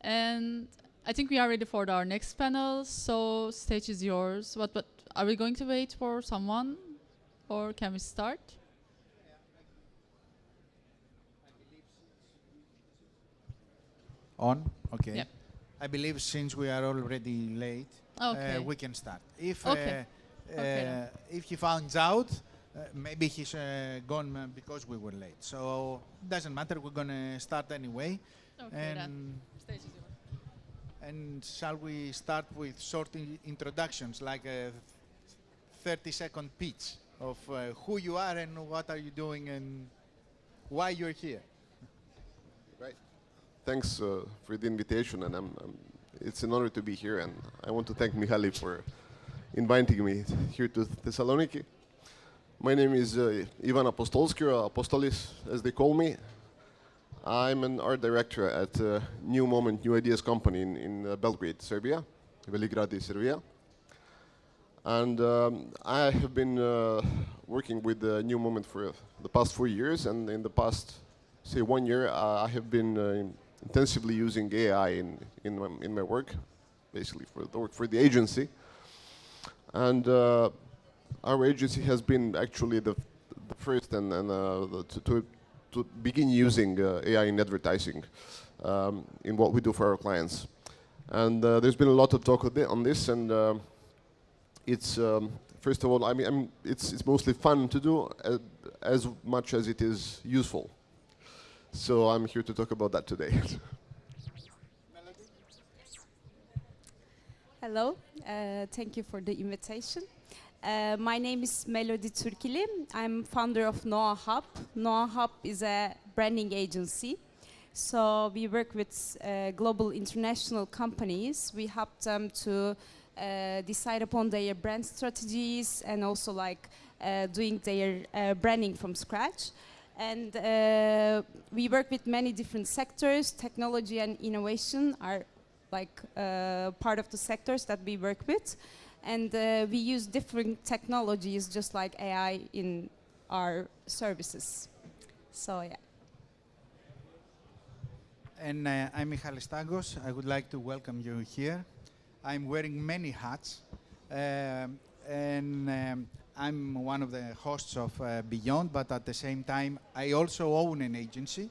And I think we are ready for our next panel, so stage is yours. But are we going to wait for someone, or can we start? On? Okay. Yep. I believe since we are already late, Okay. we can start. If Okay. if he finds out, maybe he's gone because we were late. So doesn't matter. We're gonna start anyway. Okay, then. Stage is yours. And shall we start with short introductions, like a 30-second pitch of who you are and what are you doing and why you're here? Right. Thanks for the invitation, and it's an honor to be here. And I want to thank Michalis for inviting me here to Thessaloniki. My name is Ivan Apostolski, or Apostolis, as they call me. I'm an art director at New Moment, New Ideas company in Belgrade, Serbia, Veligradi, Serbia. And I have been working with New Moment for the past 4 years, and in the past, say 1 year, I have been intensively using AI in my work, basically for the work for the agency. And our agency has been actually the first to begin using AI in advertising in what we do for our clients. And there's been a lot of talk on this, and it's first of all, I mean, it's mostly fun to do as much as it is useful. So I'm here to talk about that today. Hello, thank you for the invitation. My name is Melodi Türkili. I'm founder of Noah Hub. Noah Hub is a branding agency. So we work with global international companies. We help them to decide upon their brand strategies and also like doing their branding from scratch. And we work with many different sectors. Technology and innovation are like part of the sectors that we work with. And we use different technologies, just like AI, in our services. So, yeah. And I'm Michalis Stangos. I would like to welcome you here. I'm wearing many hats. I'm one of the hosts of Beyond, but at the same time, I also own an agency.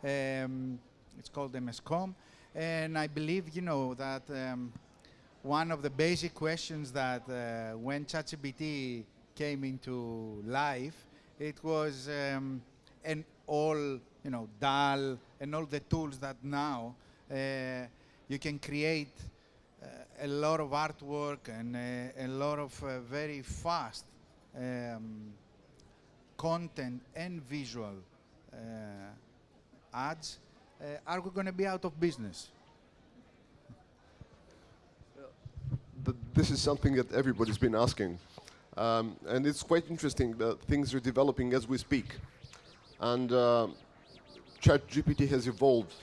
It's called MSCom. And I believe, you know, that one of the basic questions that when ChatGPT came into life, it was, and all, you know, DAL and all the tools that now you can create a lot of artwork and a lot of very fast content and visual ads. Are we going to be out of business? This is something that everybody's been asking. And it's quite interesting that things are developing as we speak. And ChatGPT has evolved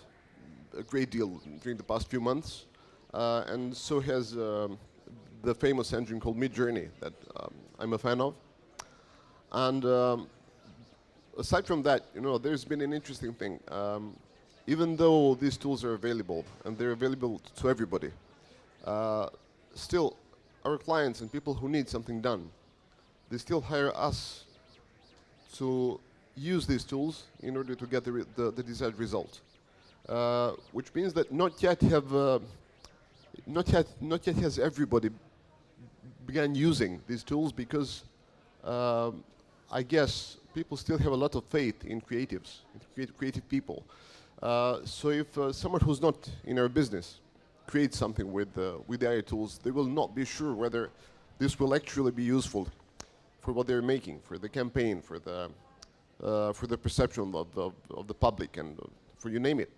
a great deal during the past few months. And so has the famous engine called Midjourney that I'm a fan of. And aside from that, you know, there's been an interesting thing. Even though these tools are available, and they're available to everybody, still, our clients and people who need something done, they still hire us to use these tools in order to get the desired result. Which means that not yet has everybody began using these tools, because I guess people still have a lot of faith in creatives, in creative people. So if someone who's not in our business create something with the AI tools, they will not be sure whether this will actually be useful for what they're making, for the campaign, for the perception of the public, and for you name it.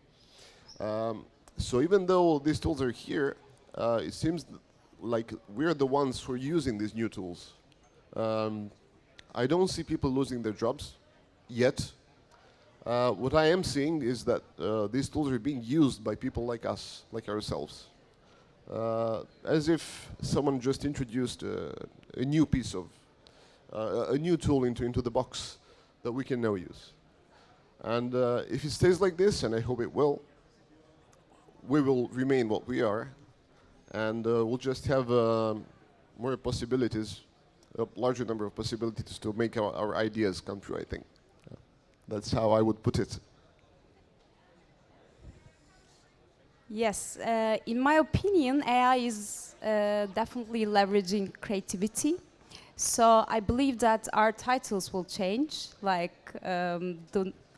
So even though these tools are here, it seems like we're the ones who are using these new tools. I don't see people losing their jobs yet. What I am seeing is that these tools are being used by people like us, like ourselves. As if someone just introduced a new piece of, a new tool into the box that we can now use. And if it stays like this, and I hope it will, we will remain what we are, and we'll just have more possibilities, a larger number of possibilities to make our ideas come true, I think. That's how I would put it. Yes, in my opinion, AI is definitely leveraging creativity. So I believe that our titles will change, like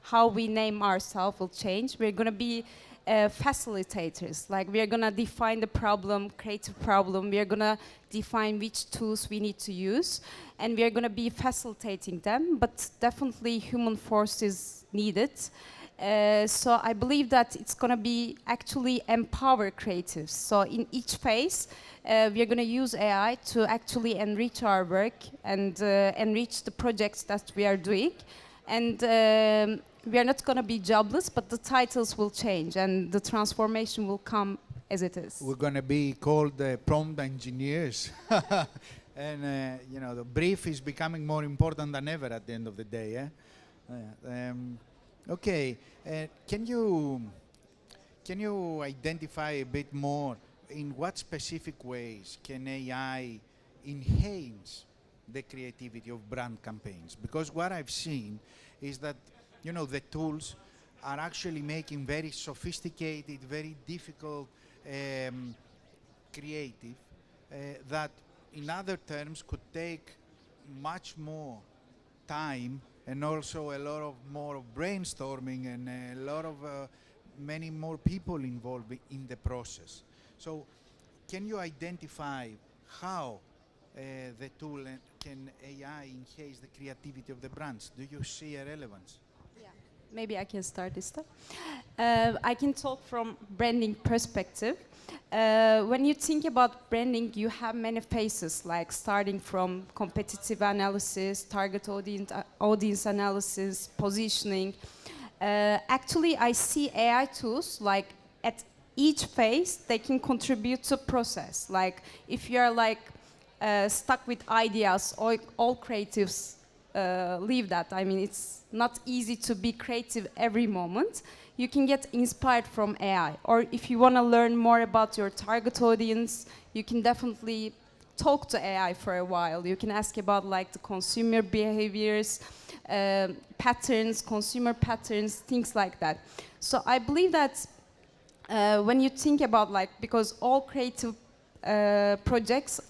how we name ourselves will change. We're going to be facilitators, like we are going to define the problem, creative problem. We are going to define which tools we need to use, and we are going to be facilitating them, but definitely human force is needed. So I believe that it's going to be actually empower creatives. So in each phase, we are going to use AI to actually enrich our work and enrich the projects that we are doing. And we are not going to be jobless, but the titles will change and the transformation will come as it is. We're going to be called prompt engineers. And, you know, the brief is becoming more important than ever at the end of the day. Okay, can you identify a bit more in what specific ways can AI enhance the creativity of brand campaigns? Because what I've seen is that, you know, the tools are actually making very sophisticated, very difficult creative that in other terms could take much more time and also a lot of more of brainstorming and a lot of many more people involved in the process. So can you identify how the tool can AI enhance the creativity of the brands? Do you see a relevance? Yeah, maybe I can start this stuff. I can talk from branding perspective. When you think about branding, you have many phases, like starting from competitive analysis, target audience analysis, positioning. Actually, I see AI tools like at each phase, they can contribute to process. Like if you are like stuck with ideas, all creatives leave that. I mean, it's not easy to be creative every moment. You can get inspired from AI. Or if you want to learn more about your target audience, you can definitely talk to AI for a while. You can ask about like the consumer behaviors, patterns, consumer patterns, things like that. So I believe that when you think about like, because all creative projects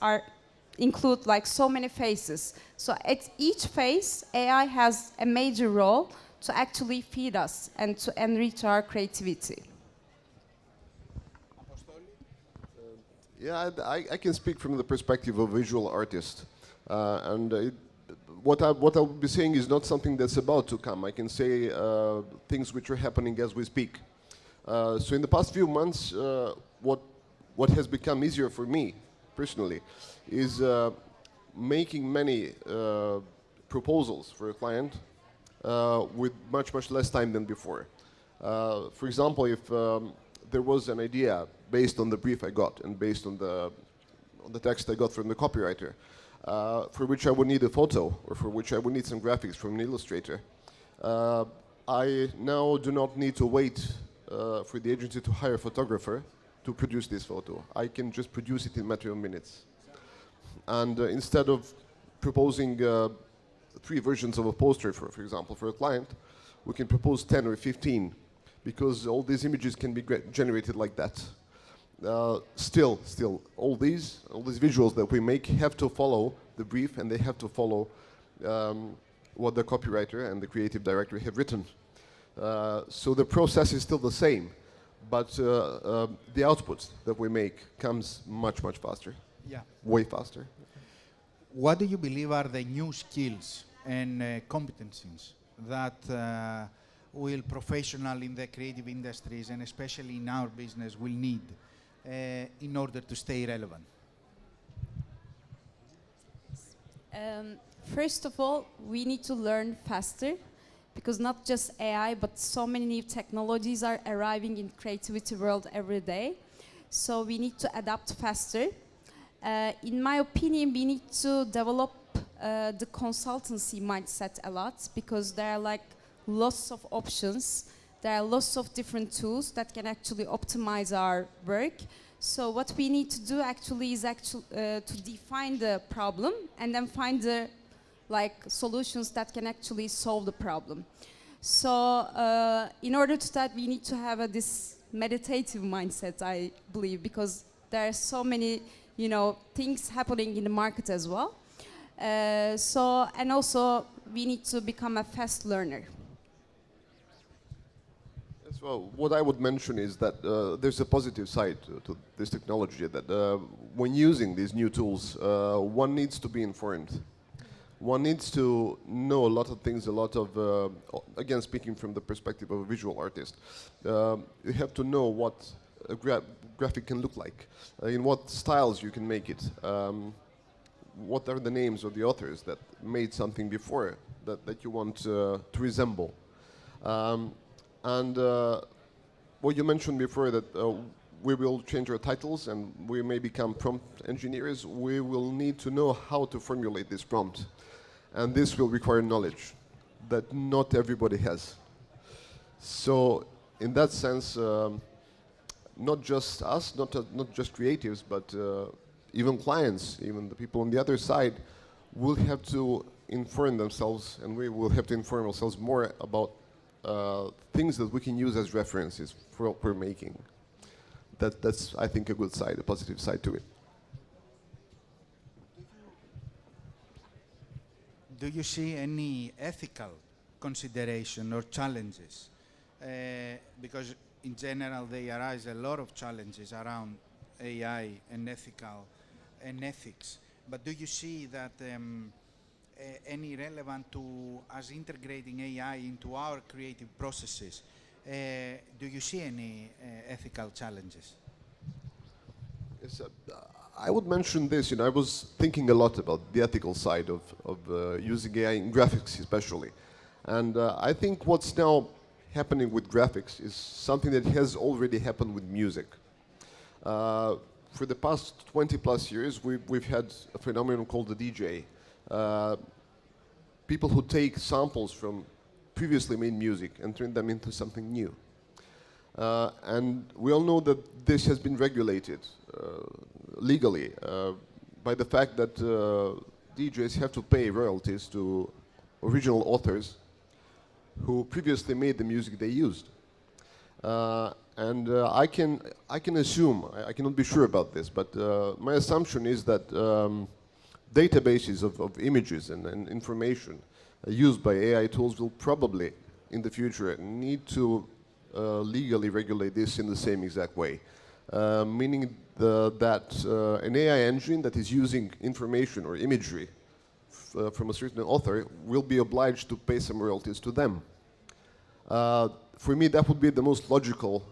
include like so many phases. So at each phase, AI has a major role to actually feed us and to enrich our creativity. Yeah, I can speak from the perspective of a visual artist. What I'll be saying is not something that's about to come. I can say things which are happening as we speak. So in the past few months, what has become easier for me, personally, is making many proposals for a client with much less time than before. For example, if there was an idea based on the brief I got and based on the text I got from the copywriter, for which I would need a photo or for which I would need some graphics from an illustrator, I now do not need to wait for the agency to hire a photographer to produce this photo. I can just produce it in a matter of minutes. And instead of proposing 3 versions of a poster, for example, for a client, we can propose 10 or 15, because all these images can be generated like that. Still, all these visuals that we make have to follow the brief, and they have to follow what the copywriter and the creative director have written. So the process is still the same, but the output that we make comes much faster. Yeah. Way faster. What do you believe are the new skills and competencies that will professionals in the creative industries, and especially in our business, will need in order to stay relevant? First of all, we need to learn faster, because not just AI, but so many new technologies are arriving in creativity world every day. So we need to adapt faster. In my opinion, we need to develop the consultancy mindset a lot, because there are like lots of options there are lots of different tools that can actually optimize our work. So what we need to do actually is to define the problem and then find the solutions that can actually solve the problem. So in order to that, we need to have this meditative mindset, I believe, because there are so many, things happening in the market as well. And also we need to become a fast learner. Yes, well, what I would mention is that there's a positive side to this technology, that when using these new tools, one needs to be informed. One needs to know a lot of things, again, speaking from the perspective of a visual artist, you have to know what a graphic can look like, in what styles you can make it, what are the names of the authors that made something before that you want to resemble. And what you mentioned before, that we will change our titles and we may become prompt engineers, we will need to know how to formulate this prompt. And this will require knowledge that not everybody has. So in that sense, not just us, not just creatives, but even clients, even the people on the other side, will have to inform themselves, and we will have to inform ourselves more about things that we can use as references for what we're making. That's, I think, a good side, a positive side to it. Do you see any ethical consideration or challenges? Because in general, they arise a lot of challenges around AI and ethics. But do you see that any relevant to us integrating AI into our creative processes? Do you see any ethical challenges? Yes, I would mention this. I was thinking a lot about the ethical side of using AI in graphics especially. And I think what's now happening with graphics is something that has already happened with music. For the past 20 plus years, we've had a phenomenon called the DJ. People who take samples from previously made music and turn them into something new. And we all know that this has been regulated legally by the fact that DJs have to pay royalties to original authors who previously made the music they used. And I can assume, I cannot be sure about this, but my assumption is that databases of images and information used by AI tools will probably, in the future, need to legally regulate this in the same exact way. Meaning that an AI engine that is using information or imagery from a certain author will be obliged to pay some royalties to them. For me, that would be the most logical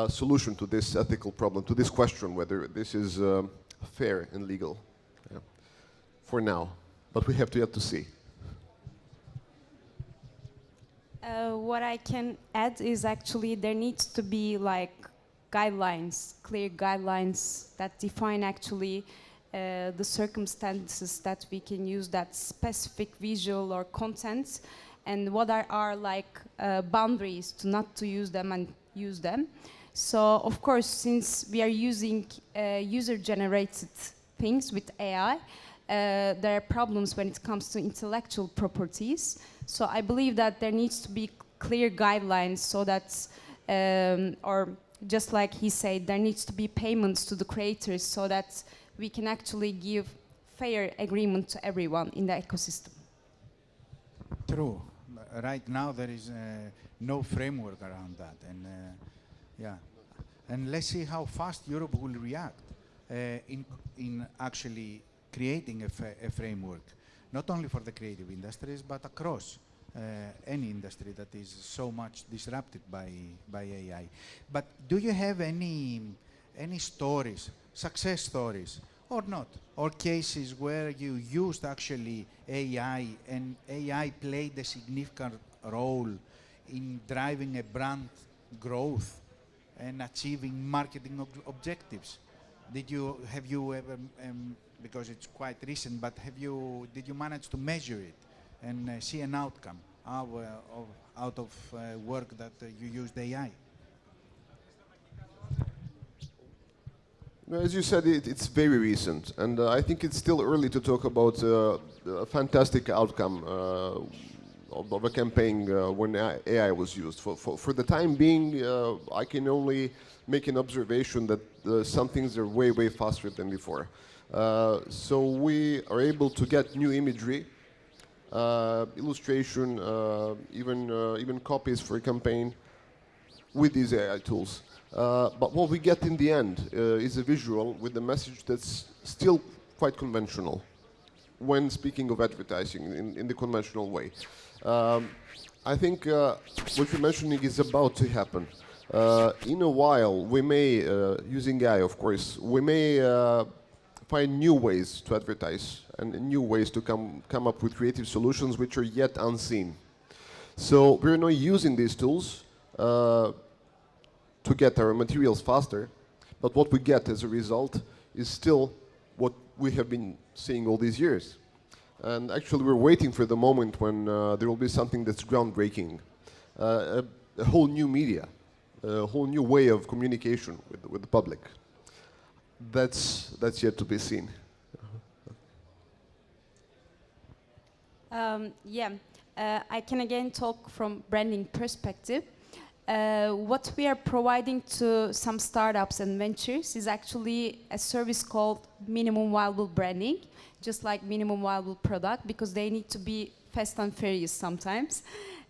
solution to this ethical problem, to this question whether this is fair and legal. Yeah. For now, but we have to yet to see. What I can add is actually there needs to be guidelines, clear guidelines that define actually the circumstances that we can use that specific visual or content, and what are our boundaries to not to use them and use them. So of course, since we are using user-generated things with AI, there are problems when it comes to intellectual properties. So I believe that there needs to be clear guidelines so that, or just like he said, there needs to be payments to the creators so that we can actually give fair agreement to everyone in the ecosystem. True. Right now there is no framework around that, and yeah. And let's see how fast Europe will react in actually creating a framework, not only for the creative industries, but across any industry that is so much disrupted by AI. But do you have any stories, success stories, or not, or cases where you used actually AI and AI played a significant role in driving a brand growth and achieving marketing objectives? Have you ever, because it's quite recent, but did you manage to measure it and see an outcome out of work that you used AI? No, as you said, it's very recent, and I think it's still early to talk about a fantastic outcome of a campaign when AI was used. For the time being, I can only make an observation that some things are way, way faster than before. So we are able to get new imagery, illustration, even copies for a campaign with these AI tools. But what we get in the end is a visual with a message that's still quite conventional when speaking of advertising in the conventional way. I think what you're mentioning is about to happen. In a while, we may, using AI of course, we may find new ways to advertise and new ways to come up with creative solutions which are yet unseen. So we're now using these tools to get our materials faster, but what we get as a result is still what we have been seeing all these years. And actually we're waiting for the moment when there will be something that's groundbreaking, a whole new media, a whole new way of communication with the public. That's yet to be seen. I can again talk from branding perspective. What we are providing to some startups and ventures is actually a service called minimum viable branding, just like minimum viable product, because they need to be fast and furious sometimes.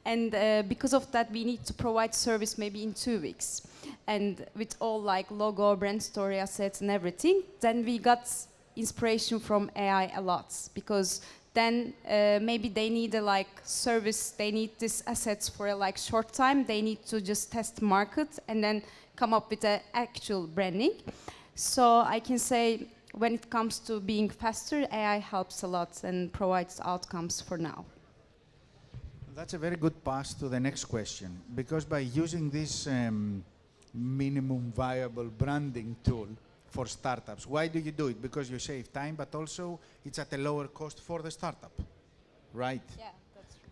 And because of that, we need to provide service maybe in 2 weeks. And with all like logo, brand story, assets and everything, then we got inspiration from AI a lot, because then maybe they need a like service, they need these assets for a like short time, they need to just test market and then come up with an actual branding. So I can say when it comes to being faster, AI helps a lot and provides outcomes for now. That's a very good pass to the next question, because by using this minimum viable branding tool for startups, why do you do it? Because you save time, but also it's at a lower cost for the startup, right? Yeah, that's true.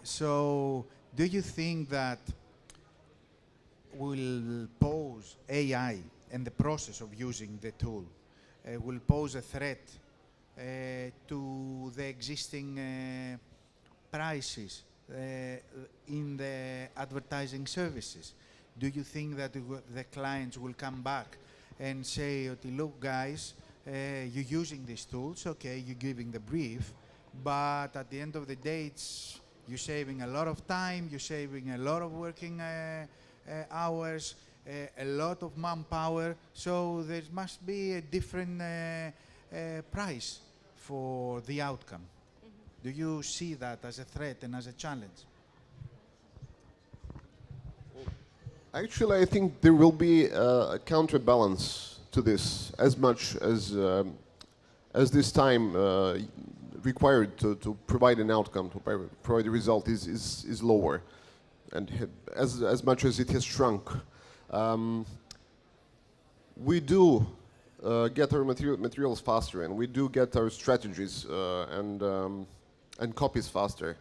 So do you think that will pose AI and the process of using the tool will pose a threat to the existing prices in the advertising services? Do you think that the clients will come back and say, okay, look guys, you're using these tools, okay, you're giving the brief, but at the end of the day, you're saving a lot of time, you're saving a lot of working hours, a lot of manpower, so there must be a different price for the outcome. Do you see that as a threat and as a challenge? Actually, I think there will be a counterbalance to this, as much as this time required to provide an outcome, to provide a result is lower, and as much as it has shrunk. We do get our materials faster, and we do get our strategies and copies faster,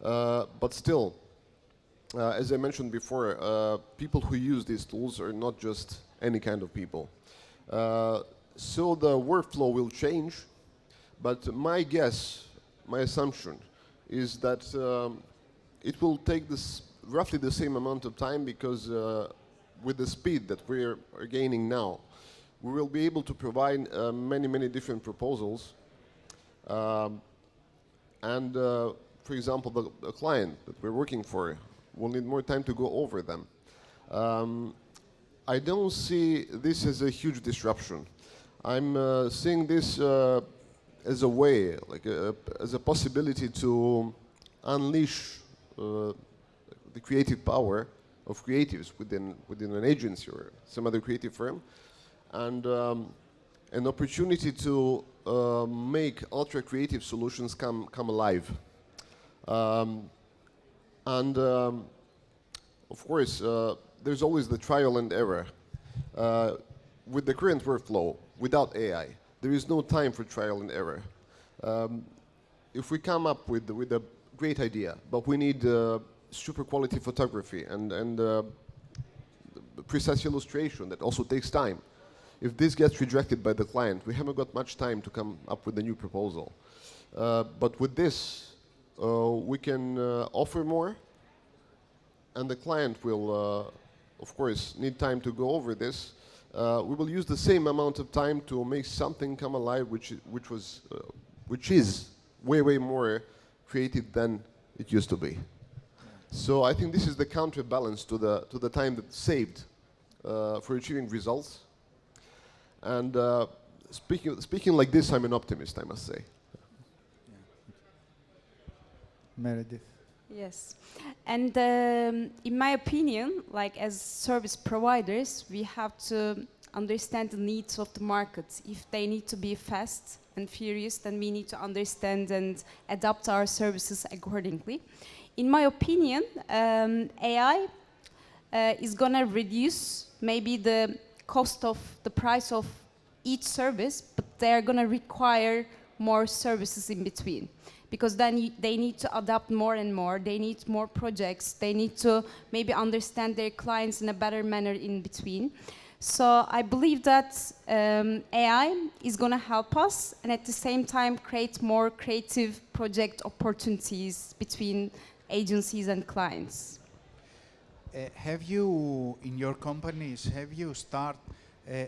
but still, as I mentioned before, people who use these tools are not just any kind of people. So the workflow will change, but my guess, my assumption, is that it will take roughly the same amount of time, because with the speed that we're gaining now, we will be able to provide many different proposals. And for example, the client that we're working for will need more time to go over them. I don't see this as a huge disruption. I'm seeing this as a way, like as a possibility to unleash the creative power of creatives within an agency or some other creative firm, and an opportunity to make ultra creative solutions come alive. Of course, there's always the trial and error. With the current workflow, without AI, there is no time for trial and error. If we come up with great idea, but we need super quality photography and precise illustration that also takes time. If this gets rejected by the client, we haven't got much time to come up with a new proposal. But with this, we can offer more, and the client will, of course, need time to go over this. We will use the same amount of time to make something come alive, which is way more creative than it used to be. So I think this is the counterbalance to the time that's saved for achieving results. And speaking like this, I'm an optimist, I must say. Meredith. Yes, and in my opinion, like as service providers, we have to understand the needs of the market. If they need to be fast and furious, then we need to understand and adapt our services accordingly. In my opinion, AI is gonna reduce maybe the cost of the price of each service, but they're gonna require more services in between. Because then they need to adapt more and more, they need more projects, they need to maybe understand their clients in a better manner in between. So I believe that AI is going to help us and at the same time create more creative project opportunities between agencies and clients. Have you, in your companies, have you started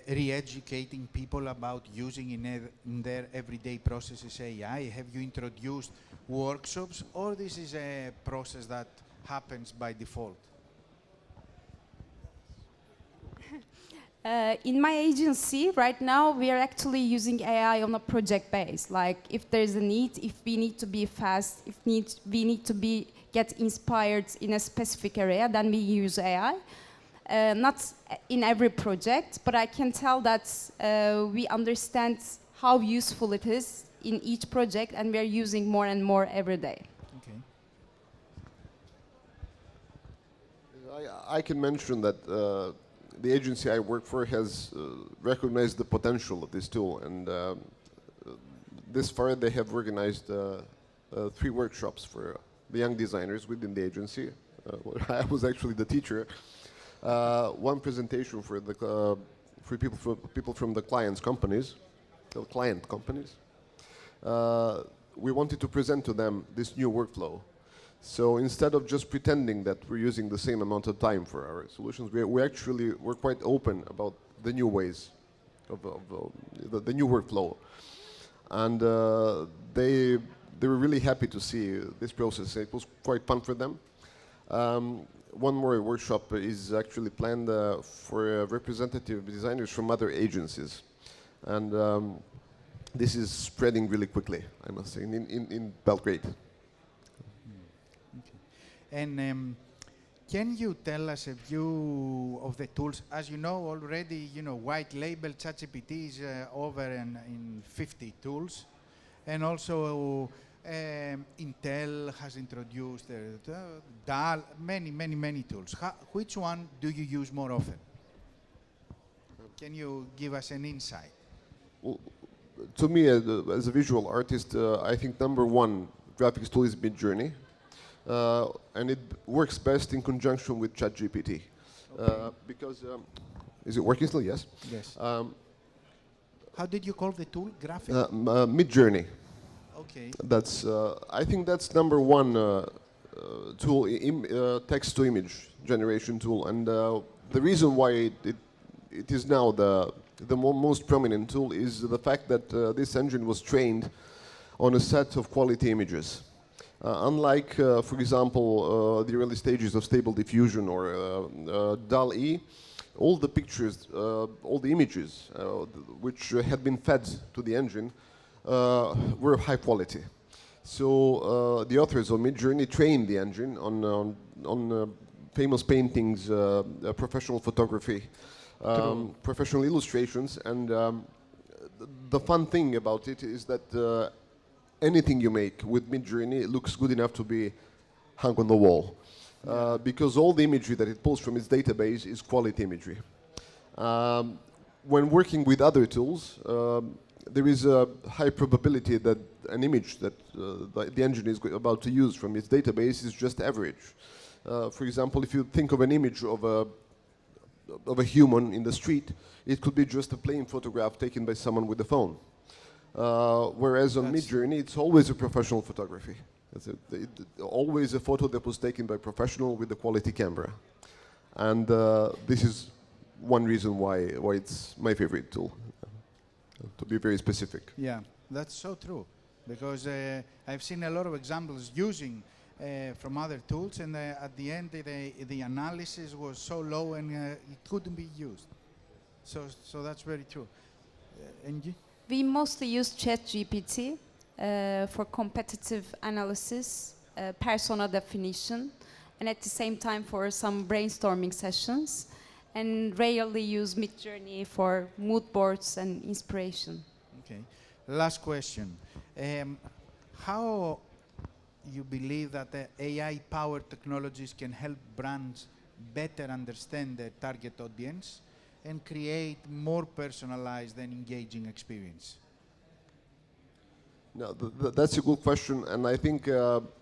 re-educating people about using in their everyday processes AI? Have you introduced workshops, or this is a process that happens by default? In my agency, right now, we are actually using AI on a project base. Like, if there's a need, if we need to be fast, if we need to get inspired in a specific area, then we use AI. Not in every project, but I can tell that we understand how useful it is in each project, and we are using more and more every day. Okay. I can mention that the agency I work for has recognized the potential of this tool, and this far they have organized 3 workshops for the young designers within the agency. I was actually the teacher. 1 presentation for people from the client companies. We wanted to present to them this new workflow. So instead of just pretending that we're using the same amount of time for our solutions, we're quite open about the new ways of the new workflow, and they were really happy to see this process. It was quite fun for them. One more workshop is actually planned for representative designers from other agencies, and this is spreading really quickly, I must say, in Belgrade. Okay. And can you tell us a few of the tools? As you know already, white label ChatGPT is over in 50 tools, and also Intel has introduced DAL, many tools. Which one do you use more often? Can you give us an insight? Well, to me, as a visual artist, I think #1 graphics tool is Midjourney, and it works best in conjunction with ChatGPT. Okay. Because, is it working still? Yes. Yes. How did you call the tool? Graphic? Midjourney. Okay. That's I think that's #1 tool, text-to-image generation tool, and the reason why it is now the most prominent tool is the fact that this engine was trained on a set of quality images. Unlike, for example, the early stages of Stable Diffusion or DAL-E, all the pictures, all the images which had been fed to the engine were of high quality. So the authors of Midjourney trained the engine on famous paintings, professional photography, professional illustrations, and the fun thing about it is that anything you make with Midjourney looks good enough to be hung on the wall, because all the imagery that it pulls from its database is quality imagery. When working with other tools, there is a high probability that an image that the engine is about to use from its database is just average. For example, if you think of an image of a human in the street, it could be just a plain photograph taken by someone with a phone. Whereas on Midjourney, it's always a professional photography. Always a photo that was taken by a professional with a quality camera. And this is one reason why it's my favorite tool, to be very specific. Yeah, that's so true. Because I've seen a lot of examples using from other tools, and at the end the analysis was so low and it couldn't be used. So that's very true. Angie? We mostly use ChatGPT for competitive analysis, persona definition, and at the same time for some brainstorming sessions, and rarely use Midjourney for mood boards and inspiration. Okay. Last question. How you believe that the AI-powered technologies can help brands better understand their target audience and create more personalized and engaging experience? No, that's a good question, and I think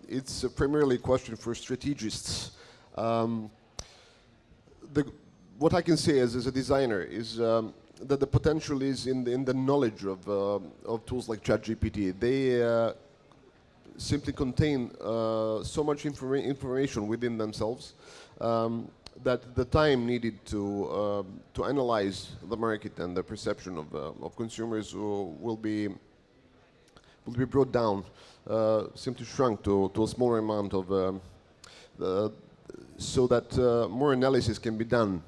it's primarily a question for strategists. What I can say as a designer is that the potential is in the knowledge of tools like ChatGPT. They simply contain so much information within themselves that the time needed to analyze the market and the perception of consumers will be brought down, simply shrunk to a smaller amount of, so that more analysis can be done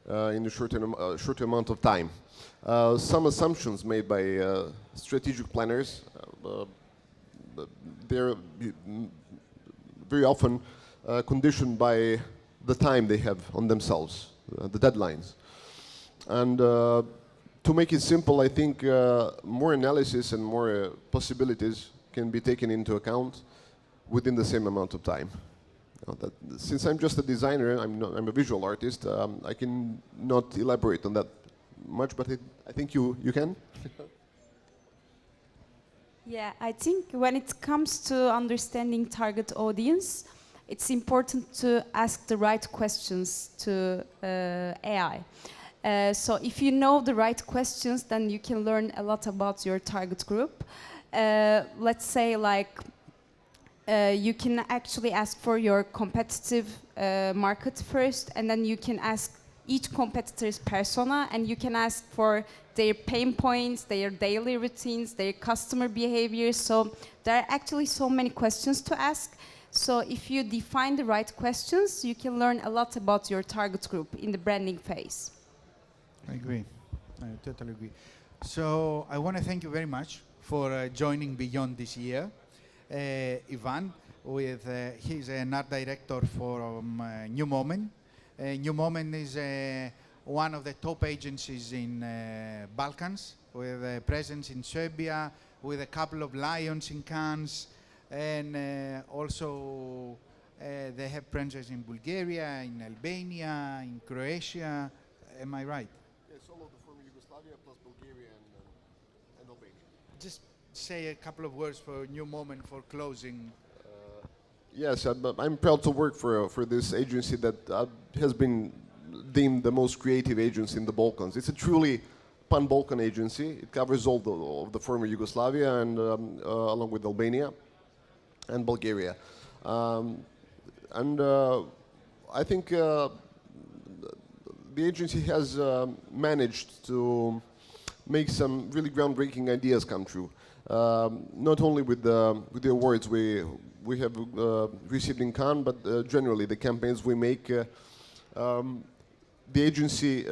in a shorter amount of time. Some assumptions made by strategic planners, they're very often conditioned by the time they have on themselves, the deadlines. And to make it simple, I think more analysis and more possibilities can be taken into account within the same amount of time. Since I'm just a designer, I'm a visual artist, I can not elaborate on that much, but I think you can. Yeah, I think when it comes to understanding target audience, it's important to ask the right questions to AI. So if you know the right questions, then you can learn a lot about your target group. Let's say like you can actually ask for your competitive market first, and then you can ask each competitor's persona, and you can ask for their pain points, their daily routines, their customer behaviors. So there are actually so many questions to ask. So if you define the right questions, you can learn a lot about your target group in the branding phase. I agree. I totally agree. So I want to thank you very much for joining Beyond this year. Ivan, he's an art director for New Moment. New Moment is one of the top agencies in Balkans, with a presence in Serbia, with a couple of Lions in Cannes, and also they have presence in Bulgaria, in Albania, in Croatia. Am I right? Yes, all of the former Yugoslavia plus Bulgaria and Albania. Just say a couple of words for New Moment for closing. Yes, I'm proud to work for this agency that has been deemed the most creative agency in the Balkans. It's a truly pan-Balkan agency. It covers all of the former Yugoslavia and along with Albania and Bulgaria. I think the agency has managed to make some really groundbreaking ideas come true. Not only with the awards we have received in Cannes, but generally the campaigns we make. The agency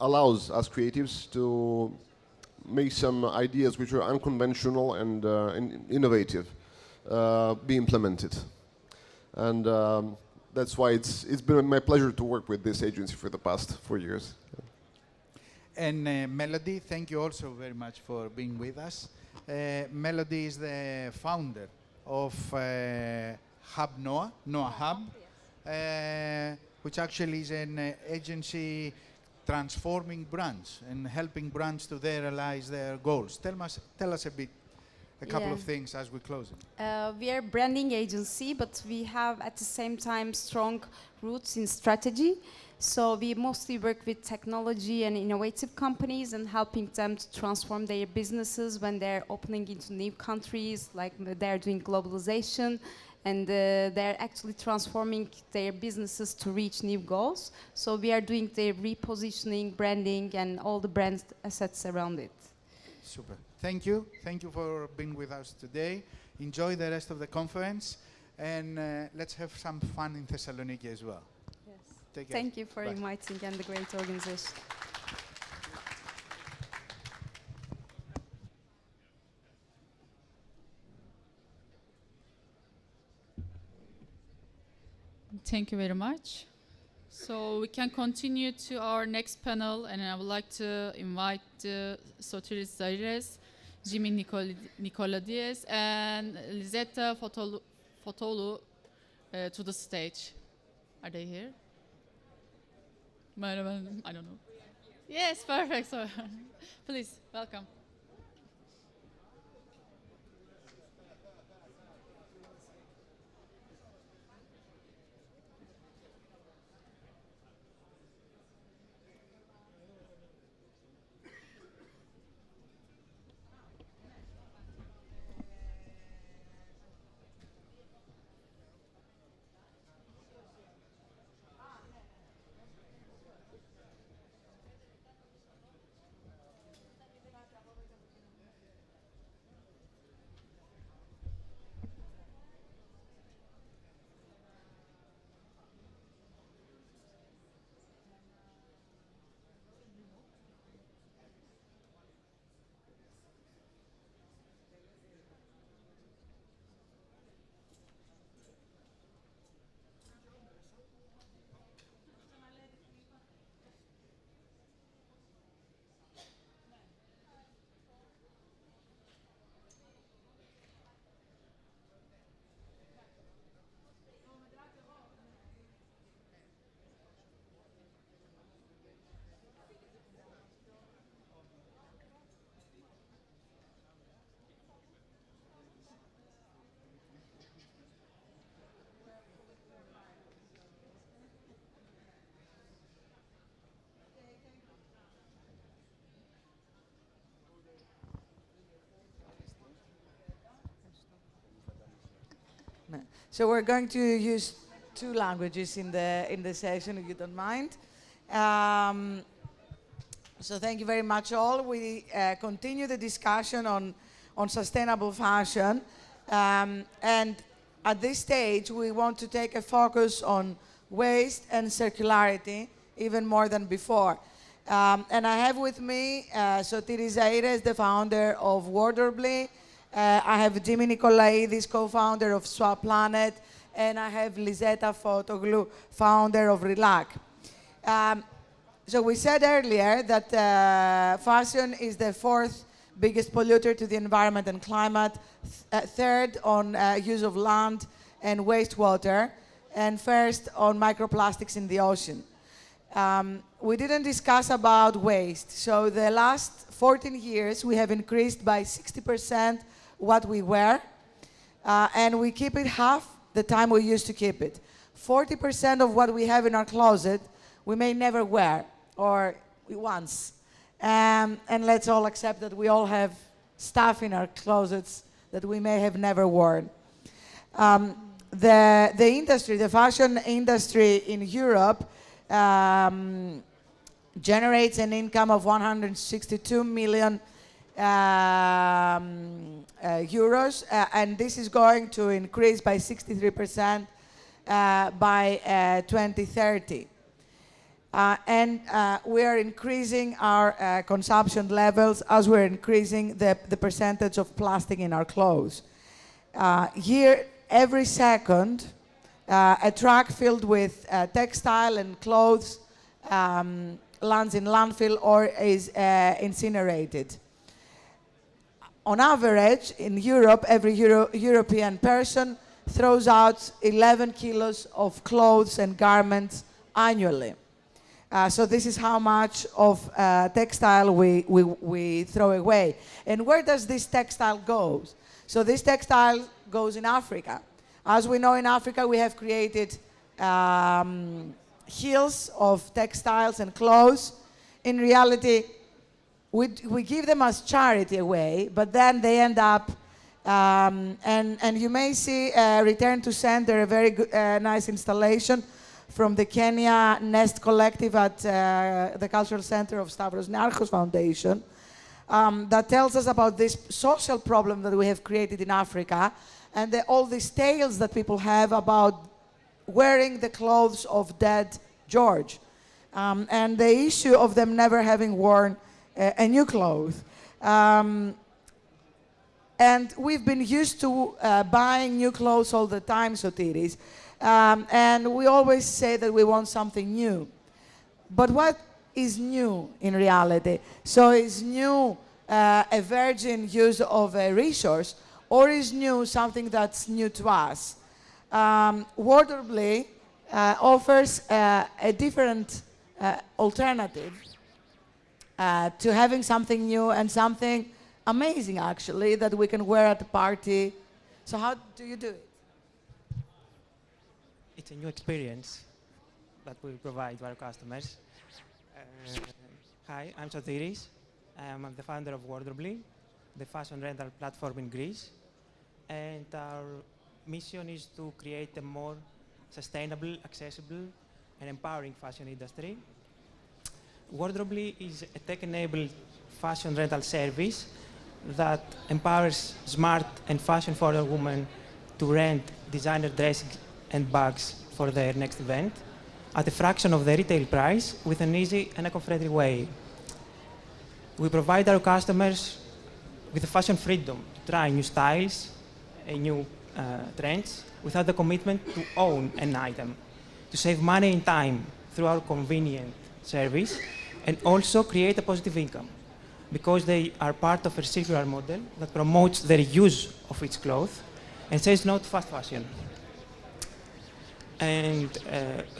allows us creatives to make some ideas which are unconventional and innovative be implemented. And that's why it's been my pleasure to work with this agency for the past 4 years. And Melodi, thank you also very much for being with us. Melodi is the founder of Hub Noah Hub, which actually is an agency transforming brands and helping brands to realize their goals. Tell us a couple of things as we close it. We are a branding agency, but we have at the same time strong roots in strategy. So we mostly work with technology and innovative companies and helping them to transform their businesses when they're opening into new countries, like they're doing globalization, and they're actually transforming their businesses to reach new goals. So we are doing their repositioning, branding, and all the brand assets around it. Super. Thank you. Thank you for being with us today. Enjoy the rest of the conference, and let's have some fun in Thessaloniki as well. Yes. Take care. Thank you for inviting and the great organization. Thank you very much. So we can continue to our next panel, and I would like to invite Sotiris, Zaires, Jimmy Nicolaides, and Lizetta Fotoglou to the stage. Are they here? I don't know. Yes, perfect. So, please, welcome. So we're going to use two languages in the session, if you don't mind. So thank you very much all. We continue the discussion on sustainable fashion. And at this stage, we want to take a focus on waste and circularity, even more than before. And I have with me Sotiris Zaires, the founder of Wardrobe. I have Jimmy Nicolaides, co-founder of Swaplanet, and I have Lizetta Fotoglou, founder of Relak. So we said earlier that fashion is the fourth biggest polluter to the environment and climate, third on use of land and wastewater, and first on microplastics in the ocean. We didn't discuss about waste. So the last 14 years, we have increased by 60% what we wear, and we keep it half the time we used to keep it. 40% of what we have in our closet, we may never wear, or once. And let's all accept that we all have stuff in our closets that we may have never worn. The industry, the fashion industry in Europe, generates an income of 162 million euros, and this is going to increase by 63% by 2030. And we are increasing our consumption levels as we're increasing the percentage of plastic in our clothes. Here, every second, a truck filled with textile and clothes lands in landfill or is incinerated. On average, in Europe, every European person throws out 11 kilos of clothes and garments annually. So this is how much of textile we throw away. And where does this textile go? So this textile goes in Africa. As we know, in Africa, we have created hills of textiles and clothes. In reality, we give them as charity away, but then they end up, and you may see Return to Sender, a very good, nice installation from the Kenya Nest Collective at the Cultural Center of Stavros Niarchos Foundation, that tells us about this social problem that we have created in Africa, and all these tales that people have about wearing the clothes of dead George, and the issue of them never having worn a new cloth. And we've been used to buying new clothes all the time, Sotiris, and we always say that we want something new. But what is new in reality? So is new a virgin use of a resource, or is new something that's new to us? Wardrobely offers a different alternative to having something new and something amazing, actually, that we can wear at a party. So how do you do it? It's a new experience that we provide to our customers. Hi, I'm Sotiris. I'm the founder of Wardrobely, the fashion rental platform in Greece. And our mission is to create a more sustainable, accessible, and empowering fashion industry. Wardrobely is a tech-enabled fashion rental service that empowers smart and fashion-forward women to rent designer dresses and bags for their next event at a fraction of the retail price with an easy and eco-friendly way. We provide our customers with the fashion freedom to try new styles and new trends without the commitment to own an item, to save money and time through our convenient service, and also create a positive income because they are part of a circular model that promotes the reuse of each cloth and says no to fast fashion. And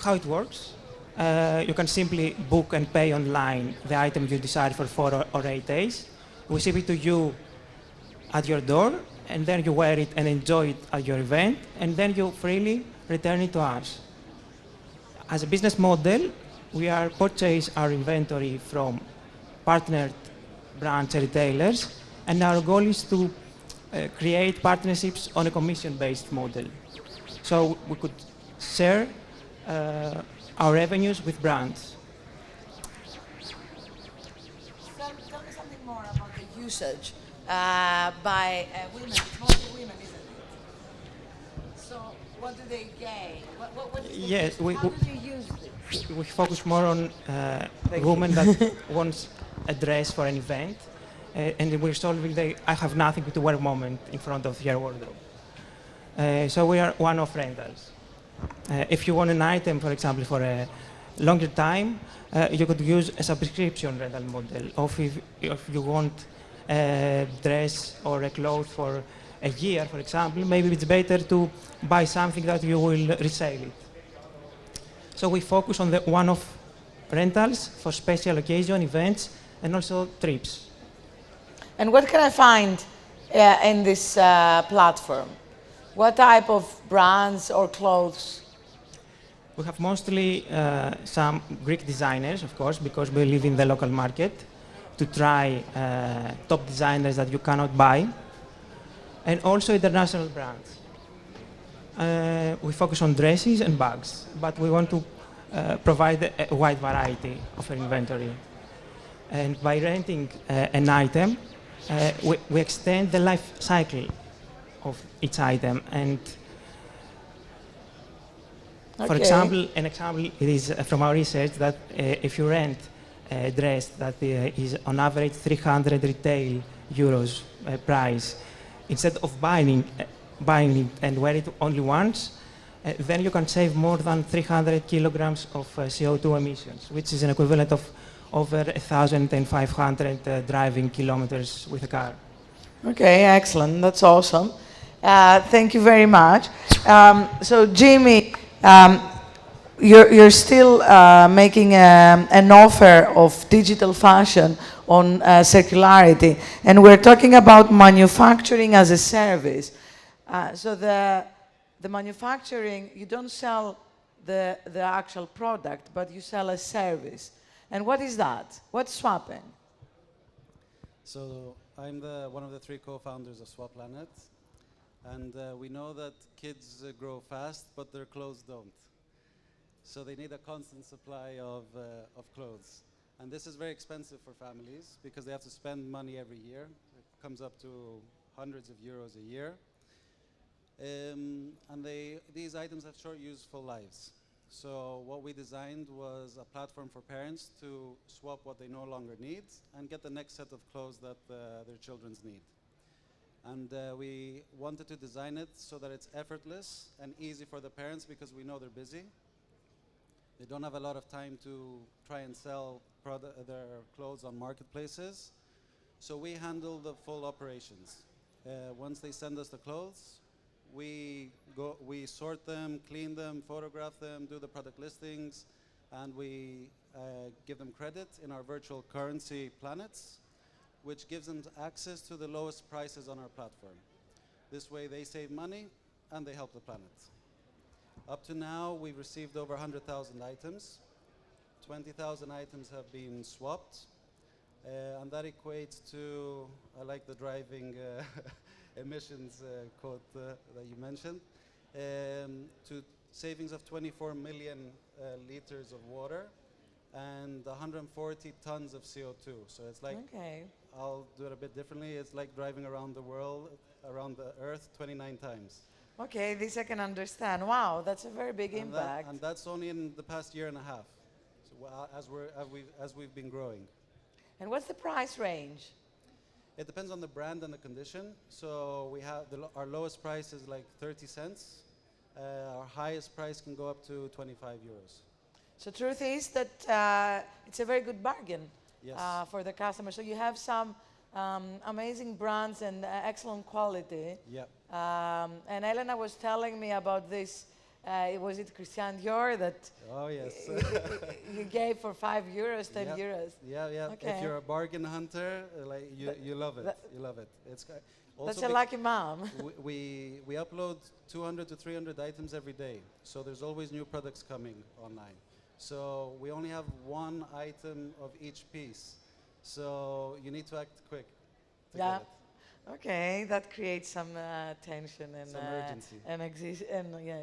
how it works? You can simply book and pay online the item you desire for 4 or 8 days. We ship it to you at your door, and then you wear it and enjoy it at your event, and then you freely return it to us. As a business model, we are purchase our inventory from partnered brands and retailers, and our goal is to create partnerships on a commission-based model. So we could share our revenues with brands. Tell me something more about the usage by women. It's mostly women, isn't it? So what do they gain? Yes, how do they use this? we focus more on women that wants a dress for an event, and we're solving the I have nothing to wear moment in front of your wardrobe. So we are one-off rentals. If you want an item, for example, for a longer time, you could use a subscription rental model. Or if you want a dress or a cloth for a year, for example, maybe it's better to buy something that you will resell it. So we focus on the one-off rentals for special occasion, events, and also trips. And what can I find in this platform? What type of brands or clothes? We have mostly some Greek designers, of course, because we live in the local market, to try top designers that you cannot buy, and also international brands. We focus on dresses and bags, but we want to provide a wide variety of our inventory. And by renting an item, we extend the life cycle of each item. And for example, an example is from our research that if you rent a dress that is on average 300 retail euros price, instead of buying it and wear it only once, then you can save more than 300 kilograms of CO2 emissions, which is an equivalent of over 1,500 driving kilometers with a car. Okay, excellent. That's awesome. Thank you very much. So, Jimmy, you're still making an offer of digital fashion on circularity, and we're talking about manufacturing as a service. So the manufacturing, you don't sell the actual product, but you sell a service. And what is that? What's swapping? So I'm one of the 3 co-founders of Swaplanet, and we know that kids grow fast, but their clothes don't. So they need a constant supply of clothes. And this is very expensive for families because they have to spend money every year. It comes up to hundreds of euros a year. And these items have short useful lives. So what we designed was a platform for parents to swap what they no longer need and get the next set of clothes that their children need. And we wanted to design it so that it's effortless and easy for the parents because we know they're busy. They don't have a lot of time to try and sell their clothes on marketplaces. So we handle the full operations. Once they send us the clothes, we sort them, clean them, photograph them, do the product listings, and we give them credit in our virtual currency planets, which gives them access to the lowest prices on our platform. This way they save money and they help the planet. Up to now, we've received over 100,000 items. 20,000 items have been swapped, and that equates to, I like the driving emissions quote that you mentioned, to savings of 24 million liters of water and 140 tons of CO2. So it's like, I'll do it a bit differently, it's like driving around the world, around the Earth 29 times. Okay, this I can understand. Wow, that's a very big impact. And that's only in the past year and a half, so as we've been growing. And what's the price range? It depends on the brand and the condition. So we have our lowest price is like 30 cents. Our highest price can go up to 25 euros. So truth is that it's a very good bargain for the customer. So you have some amazing brands and excellent quality. Yep. And Elena was telling me about this. Was it Christian Dior that you gave for 5 euros, 10 euros? Yeah, yeah. Okay. If you're a bargain hunter, like you love it. You love it. It's also that's a lucky mom. we upload 200 to 300 items every day, so there's always new products coming online. So we only have 1 item of each piece. So you need to act quick to get it. Okay, that creates some tension and some urgency and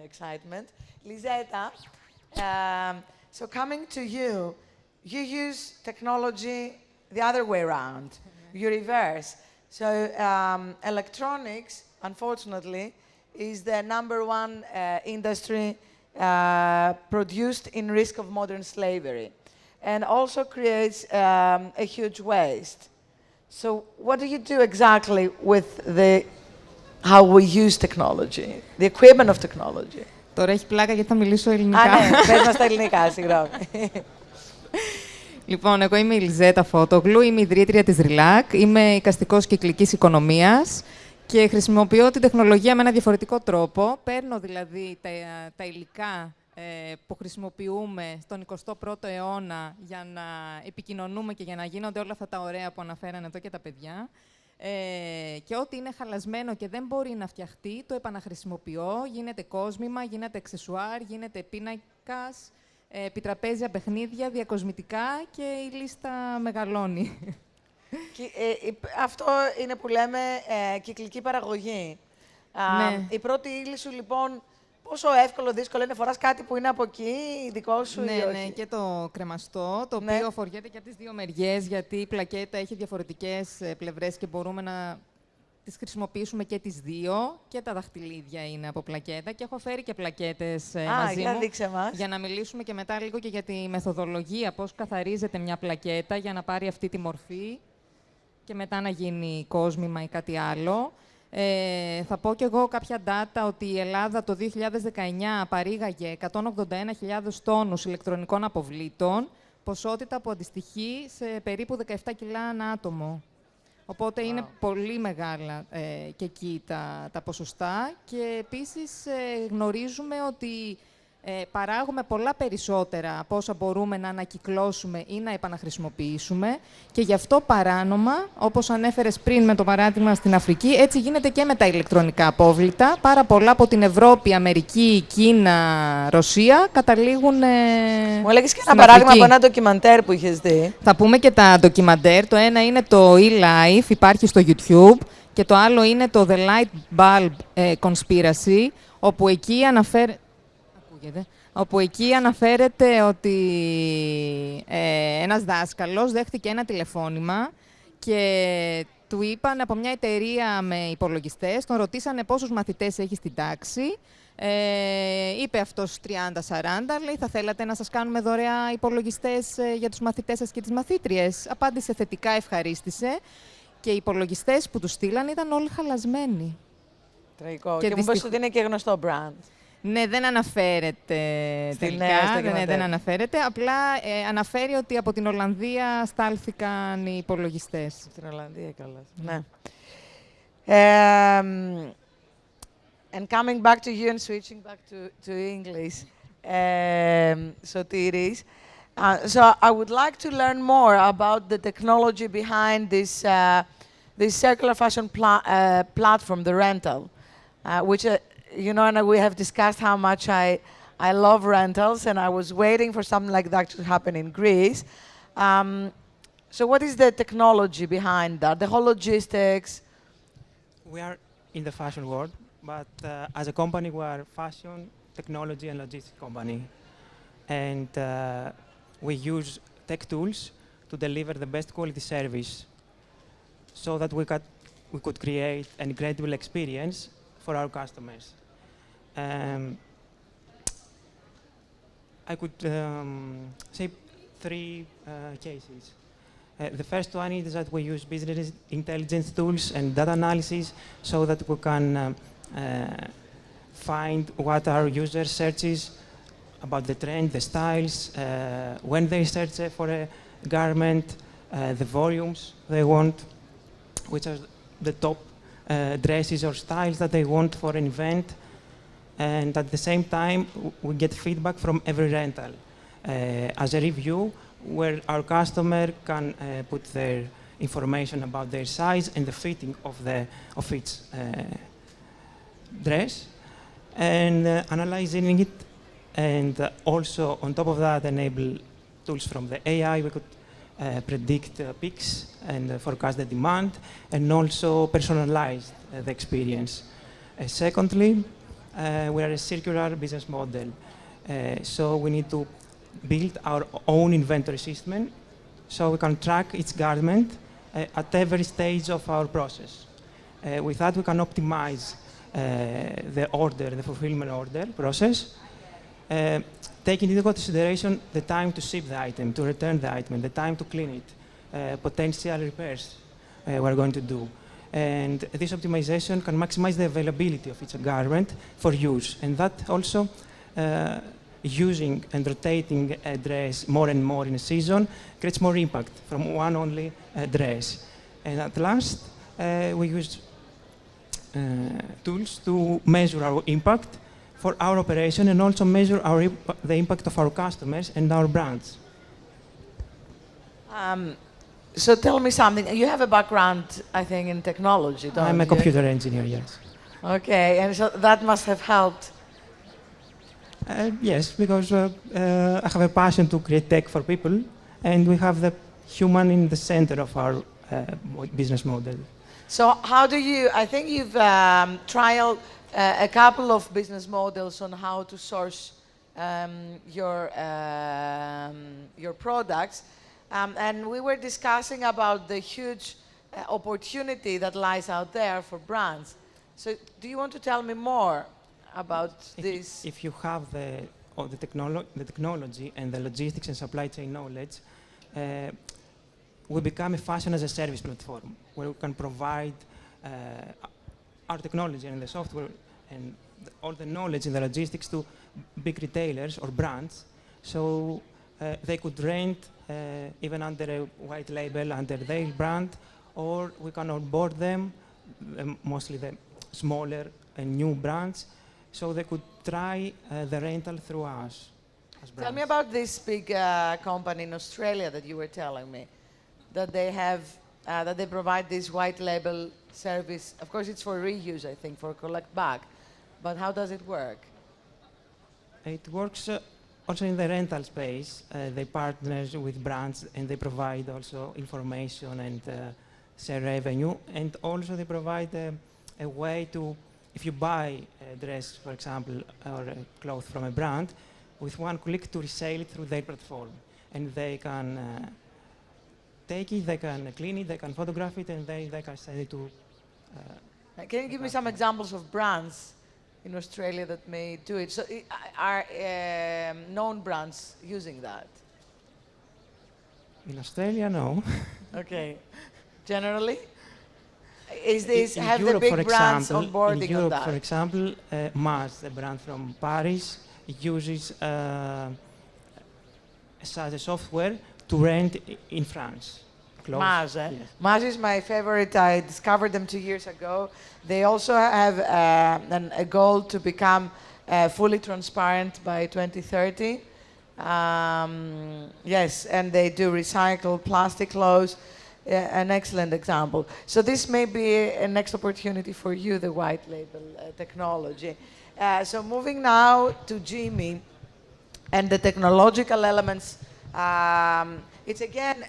excitement. Lizetta, so coming to you, you use technology the other way around. You reverse. So electronics, unfortunately, is the #1 industry produced in risk of modern slavery, and also creates a huge waste. So what do you do exactly with how we use technology, the equipment of technology? Τώρα έχει πλάκα γιατί θα μιλήσω ελληνικά. Α, ναι, πες μας τα ελληνικά, συγγνώμη. Λοιπόν, εγώ είμαι η Lizetta Fotoglou, είμαι ιδρύτρια της Relak, είμαι εικαστικός κυκλικής οικονομίας και χρησιμοποιώ την τεχνολογία με ένα διαφορετικό τρόπο. Παίρνω δηλαδή τα υλικά που χρησιμοποιούμε στον 21ο αιώνα για να επικοινωνούμε και για να γίνονται όλα αυτά τα ωραία που αναφέρανε εδώ και τα παιδιά. Και ό,τι είναι χαλασμένο και δεν μπορεί να φτιαχτεί, το επαναχρησιμοποιώ. Γίνεται κόσμημα, γίνεται αξεσουάρ, γίνεται πίνακας, επιτραπέζια, παιχνίδια, διακοσμητικά και η λίστα μεγαλώνει. Αυτό είναι που λέμε κυκλική παραγωγή. Ναι. Η πρώτη ύλη σου, λοιπόν, πόσο εύκολο, δύσκολο είναι, φοράς κάτι που είναι από εκεί, δικό σου ή όχι? Ναι, και το κρεμαστό, το οποίο φοριέται και από τις δύο μεριές, γιατί η πλακέτα έχει διαφορετικές πλευρές και μπορούμε να τις χρησιμοποιήσουμε και τις δύο. Και τα δαχτυλίδια είναι από πλακέτα και έχω φέρει και πλακέτες μαζί μου. Δείξε μας. Για να μιλήσουμε και μετά λίγο και για τη μεθοδολογία, πώς καθαρίζεται μια πλακέτα για να πάρει αυτή τη μορφή και μετά να γίνει κόσμημα ή κάτι άλλο. Θα πω κι εγώ κάποια data ότι η Ελλάδα το 2019 παρήγαγε 181.000 τόνους ηλεκτρονικών αποβλήτων, ποσότητα που αντιστοιχεί σε περίπου 17 κιλά ανά άτομο. Οπότε είναι πολύ μεγάλα και εκεί τα ποσοστά. Και επίσης γνωρίζουμε ότι παράγουμε πολλά περισσότερα από όσα μπορούμε να ανακυκλώσουμε ή να επαναχρησιμοποιήσουμε και γι' αυτό παράνομα, όπως ανέφερες πριν με το παράδειγμα στην Αφρική, έτσι γίνεται και με τα ηλεκτρονικά απόβλητα. Πάρα πολλά από την Ευρώπη, Αμερική, Κίνα, Ρωσία καταλήγουν Μου έλεγες και ένα παράδειγμα από ένα ντοκιμαντέρ που είχες δει. Θα πούμε και τα ντοκιμαντέρ. Το ένα είναι το e-Life, υπάρχει στο YouTube, και το άλλο είναι το The Light Bulb Conspiracy, όπου εκεί αναφέρεται ότι ένας δάσκαλος δέχτηκε ένα τηλεφώνημα και του είπαν από μια εταιρεία με υπολογιστές, τον ρωτήσανε πόσους μαθητές έχει στην τάξη. Είπε αυτός 30-40, λέει, θα θέλατε να σας κάνουμε δωρεά υπολογιστές για τους μαθητές σας και τις μαθήτριες. Απάντησε θετικά, ευχαρίστησε, και οι υπολογιστές που τους στείλαν ήταν όλοι χαλασμένοι. Τραγικό. Και μου πες ότι είναι και γνωστό brand. Ναι, δεν αναφέρεται τελικά, δεν αναφέρεται. Απλά αναφέρει ότι από την Ολλανδία στάλθηκαν οι υπολογιστές. Στην Ολλανδία καλά. Ναι. And coming back to you and switching back to English, Sotiris. So I would like to learn more about the technology behind this circular fashion platform, the rental, which you know, and we have discussed how much I love rentals, and I was waiting for something like that to happen in Greece. So what is the technology behind that, the whole logistics? We are in the fashion world, but as a company, we are fashion, technology, and logistics company. And we use tech tools to deliver the best quality service so that we could create an incredible experience for our customers. I could say three cases. The first one is that we use business intelligence tools and data analysis so that we can find what our user searches about the trend, the styles, when they search for a garment, the volumes they want, which are the top dresses or styles that they want for an event. And at the same time, we get feedback from every rental as a review where our customer can put their information about their size and the fitting of each dress, and analyzing it, and also on top of that enable tools from the AI. We could predict peaks and forecast the demand, and also personalize the experience. Secondly, we are a circular business model, so we need to build our own inventory system so we can track each garment at every stage of our process. With that, we can optimize the fulfillment order process, taking into consideration the time to ship the item, to return the item, the time to clean it, potential repairs we're going to do. And this optimization can maximize the availability of each garment for use. And that also, using and rotating a dress more and more in a season creates more impact from one only dress. And at last, we use tools to measure our impact for our operation and also measure the impact of our customers and our brands. So tell me something. You have a background, I think, in technology, don't you? I'm a computer engineer, yes. Okay, and so that must have helped. Yes, because I have a passion to create tech for people, and we have the human in the center of our business model. So how do you, I think you've trialed a couple of business models on how to source your products. And we were discussing about the huge opportunity that lies out there for brands. So do you want to tell me more about this? If you have the technology and the logistics and supply chain knowledge, we become a fashion as a service platform where we can provide our technology and the software and all the knowledge in the logistics to big retailers or brands. So they could rent even under a white label, under their brand, or we can onboard them, mostly the smaller and new brands, so they could try the rental through us as brands. Tell me about this big company in Australia that you were telling me, that they have, that they provide this white label service. Of course, it's for reuse, I think, for collect back. But how does it work? It works also in the rental space. They partner with brands and they provide also information and share revenue. And also they provide a way to, if you buy a dress, for example, or a cloth from a brand, with one click to resell it through their platform. And they can take it, they can clean it, they can photograph it, and they can send it to... Can you give me some examples of brands in Australia that may do it? So are known brands using that? In Australia, no. Okay. Generally? Is this, In have Europe, the for big brands example, onboarding in Europe, on that? for example, Mars, the brand from Paris, uses such a software to rent in France. Clothes. Mars, eh? Yes. Mars is my favorite. I discovered them 2 years ago. They also have a goal to become fully transparent by 2030. Yes, and they do recycled plastic clothes. An excellent example. So this may be a next opportunity for you, the white label technology. So moving now to Jimmy and the technological elements. It's again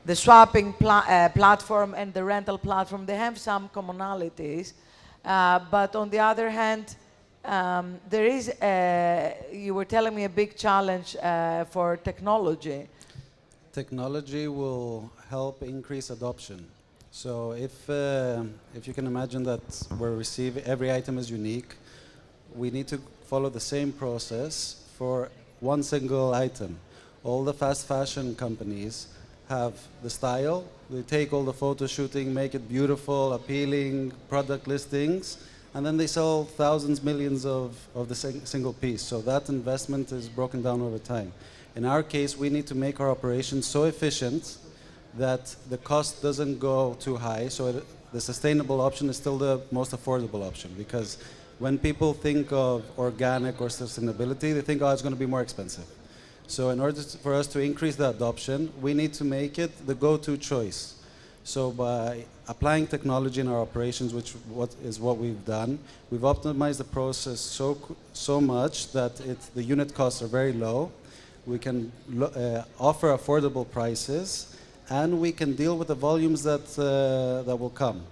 the swapping platform and the rental platform. They have some commonalities, but on the other hand, there is, you were telling me, a big challenge for technology. Technology will help increase adoption. So if you can imagine that every item is unique, we need to follow the same process for one single item. All the fast fashion companies have the style. They take all the photo shooting, make it beautiful, appealing, product listings, and then they sell thousands, millions of the single piece. So that investment is broken down over time. In our case, we need to make our operations so efficient that the cost doesn't go too high. So the sustainable option is still the most affordable option, because when people think of organic or sustainability, they think, oh, it's going to be more expensive. So in order for us to increase the adoption, we need to make it the go-to choice. So by applying technology in our operations, which is what we've done, we've optimized the process so much that the unit costs are very low. We can offer affordable prices, and we can deal with the volumes that will come.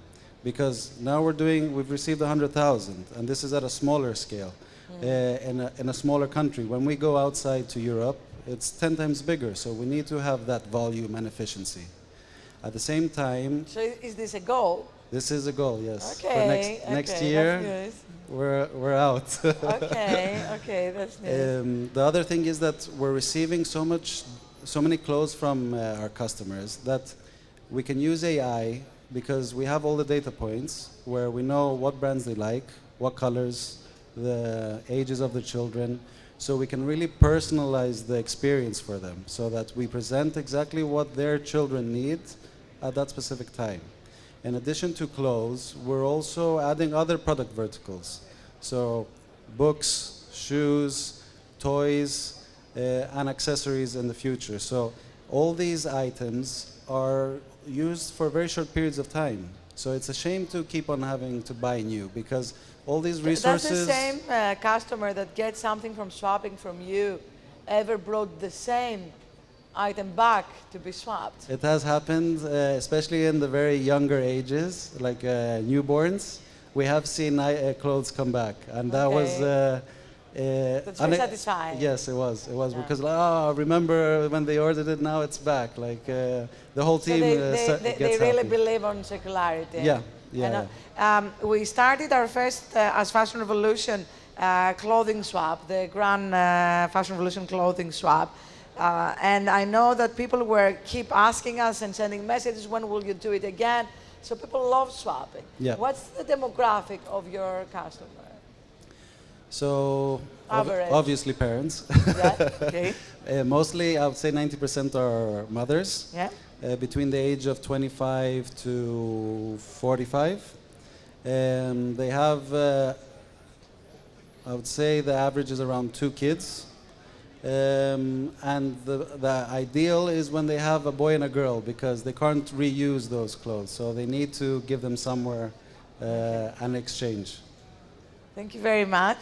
Because now we've received 100,000, and this is at a smaller scale, in a smaller country. When we go outside to Europe, it's 10 times bigger, so we need to have that volume and efficiency. At the same time... So is this a goal? This is a goal, yes. Okay, For next year, we're out. Okay, that's nice. The other thing is that we're receiving so many clothes from our customers that we can use AI, because we have all the data points where we know what brands they like, what colors, the ages of the children, so we can really personalize the experience for them so that we present exactly what their children need at that specific time. In addition to clothes, we're also adding other product verticals. So books, shoes, toys, and accessories in the future. So all these items are used for very short periods of time. So it's a shame to keep on having to buy new, because all these resources... Does the same customer that gets something from swapping from you ever brought the same item back to be swapped? It has happened, especially in the very younger ages, like newborns. We have seen clothes come back, and that was... That's very satisfying. Yes, it was. It was because, remember when they ordered it, now it's back. Like the whole team they really believe on circularity. Yeah. We started our first, as Fashion Revolution, clothing swap, the Grand Fashion Revolution clothing swap. And I know that people keep asking us and sending messages, when will you do it again? So people love swapping. Yeah. What's the demographic of your customer? So, obviously parents. Yeah, okay. Mostly, I would say 90% are mothers. Yeah. Between the age of 25 to 45. They have I would say the average is around 2 kids. And the ideal is when they have a boy and a girl, because they can't reuse those clothes. So they need to give them somewhere and exchange. Thank you very much.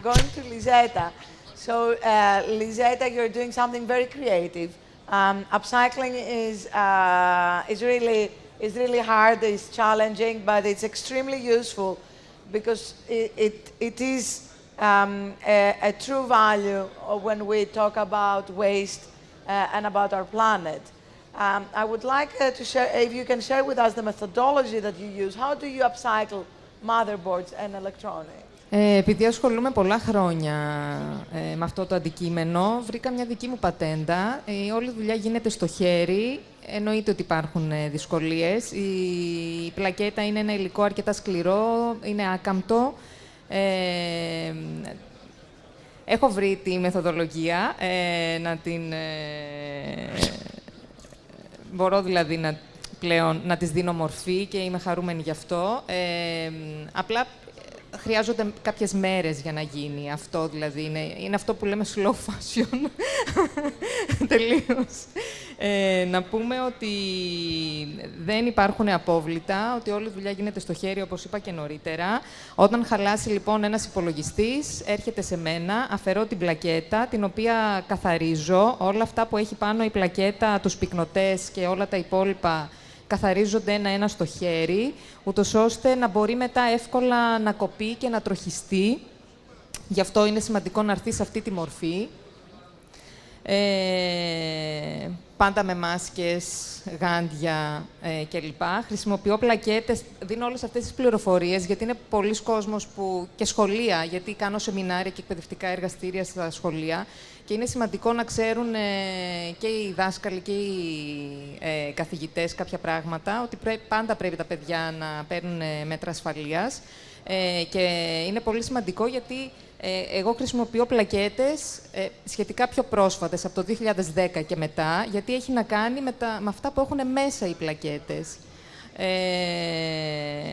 Going to Lizetta. So, Lizetta, you're doing something very creative. Upcycling is really hard, it's challenging, but it's extremely useful because it is a true value when we talk about waste and about our planet. I would like to share, if you can share with us the methodology that you use. How do you upcycle motherboards and electronics? Επειδή ασχολούμαι πολλά χρόνια με αυτό το αντικείμενο, βρήκα μια δική μου πατέντα. Όλη η δουλειά γίνεται στο χέρι. Εννοείται ότι υπάρχουν δυσκολίες. Η πλακέτα είναι ένα υλικό αρκετά σκληρό, είναι άκαμπτο. Έχω βρει τη μεθοδολογία να την... μπορώ δηλαδή πλέον να της δίνω μορφή και είμαι χαρούμενη γι' αυτό. Απλά χρειάζονται κάποιες μέρες για να γίνει αυτό, δηλαδή είναι αυτό που λέμε slow fashion. Τελείως. Να πούμε ότι δεν υπάρχουν απόβλητα, ότι όλη η δουλειά γίνεται στο χέρι, όπως είπα και νωρίτερα. Όταν χαλάσει λοιπόν ένας υπολογιστής, έρχεται σε μένα, αφαιρώ την πλακέτα, την οποία καθαρίζω. Όλα αυτά που έχει πάνω η πλακέτα, τους πυκνοτές και όλα τα υπόλοιπα, καθαρίζονται ένα-ένα στο χέρι, ούτως ώστε να μπορεί μετά εύκολα να κοπεί και να τροχιστεί. Γι' αυτό είναι σημαντικό να έρθει σε αυτή τη μορφή. Πάντα με μάσκες, γάντια κλπ. Χρησιμοποιώ πλακέτες, δίνω όλες αυτές τις πληροφορίες, γιατί είναι πολλοί κόσμος που... και σχολεία, γιατί κάνω σεμινάρια και εκπαιδευτικά εργαστήρια στα σχολεία, και είναι σημαντικό να ξέρουν και οι δάσκαλοι και οι καθηγητές κάποια πράγματα, ότι πάντα πρέπει τα παιδιά να παίρνουν μέτρα ασφαλείας. Και είναι πολύ σημαντικό γιατί εγώ χρησιμοποιώ πλακέτες σχετικά πιο πρόσφατες, από το 2010 και μετά, γιατί έχει να κάνει με αυτά που έχουν μέσα οι πλακέτες.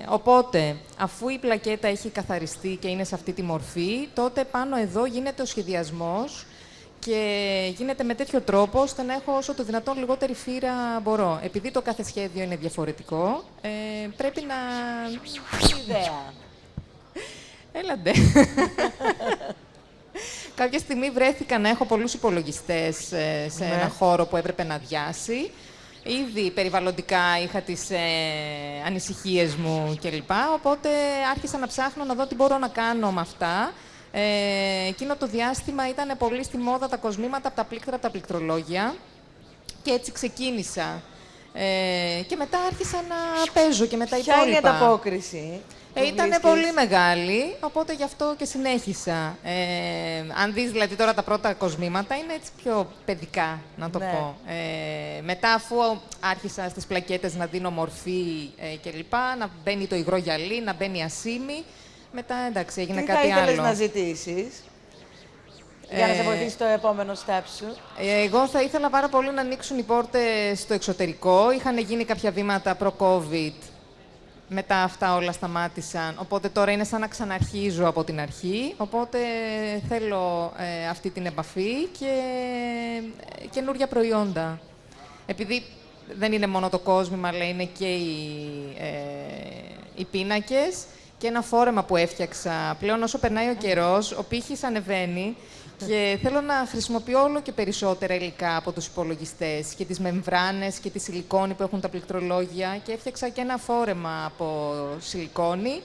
Οπότε, αφού η πλακέτα έχει καθαριστεί και είναι σε αυτή τη μορφή, τότε πάνω εδώ γίνεται ο σχεδιασμός και γίνεται με τέτοιο τρόπο, ώστε να έχω όσο το δυνατόν λιγότερη φύρα μπορώ. Επειδή το κάθε σχέδιο είναι διαφορετικό, πρέπει να... Ιδέα. Έλαντε. Κάποια στιγμή βρέθηκα να έχω πολλούς υπολογιστές σε ένα χώρο που έπρεπε να αδειάσει. Ήδη περιβαλλοντικά είχα τις ανησυχίες μου κλπ. Οπότε άρχισα να ψάχνω να δω τι μπορώ να κάνω με αυτά. Εκείνο το διάστημα ήταν πολύ στη μόδα τα κοσμήματα από τα πλήκτρα, από τα πληκτρολόγια. Και έτσι ξεκίνησα. Και μετά άρχισα να παίζω και με τα υπόλοιπα. Ποια είναι η ανταπόκριση? Ήταν πολύ μεγάλη, οπότε γι' αυτό και συνέχισα. Αν δεις δηλαδή τώρα τα πρώτα κοσμήματα, είναι έτσι πιο παιδικά, να το πω. Μετά, αφού άρχισα στις πλακέτες να δίνω μορφή κλπ, να μπαίνει το υγρό γυαλί, να μπαίνει ασήμι, μετά εντάξει, έγινε κάτι άλλο. Τι θα ήθελες να ζητήσεις για να σε βοηθήσει το επόμενο step σου? Εγώ θα ήθελα πάρα πολύ να ανοίξουν οι πόρτες στο εξωτερικό. Είχαν γίνει κάποια βήματα προ-COVID. Μετά αυτά όλα σταμάτησαν, οπότε τώρα είναι σαν να ξαναρχίζω από την αρχή. Οπότε θέλω αυτή την επαφή και καινούργια προϊόντα. Επειδή δεν είναι μόνο το κόσμημα, αλλά είναι και οι πίνακες και ένα φόρεμα που έφτιαξα. Πλέον όσο περνάει ο καιρός, ο πύχης ανεβαίνει και θέλω να χρησιμοποιώ όλο και περισσότερα υλικά από τους υπολογιστές και τις μεμβράνες και τη σιλικόνη που έχουν τα πληκτρολόγια, και έφτιαξα και ένα φόρεμα από σιλικόνη.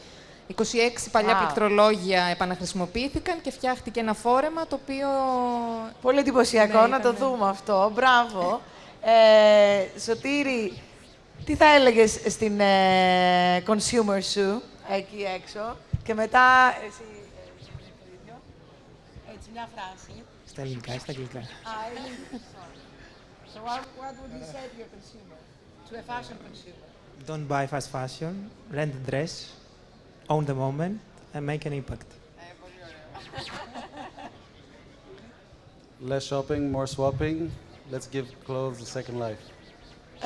26 παλιά πληκτρολόγια επαναχρησιμοποιήθηκαν και φτιάχτηκε ένα φόρεμα το οποίο... Πολύ εντυπωσιακό, να το δούμε αυτό. Μπράβο. Σωτήρη, τι θα έλεγες στην consumer σου εκεί έξω? Και μετά... Μια φράση. Στα ελληνικά ή στα αγγλικά? So what would you say to your consumer, to a fashion consumer? Don't buy fast fashion, rent a dress, own the moment, and make an impact. Less shopping, more swapping. Let's give clothes a second life.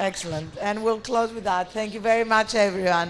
Excellent. And we'll close with that. Thank you very much, everyone.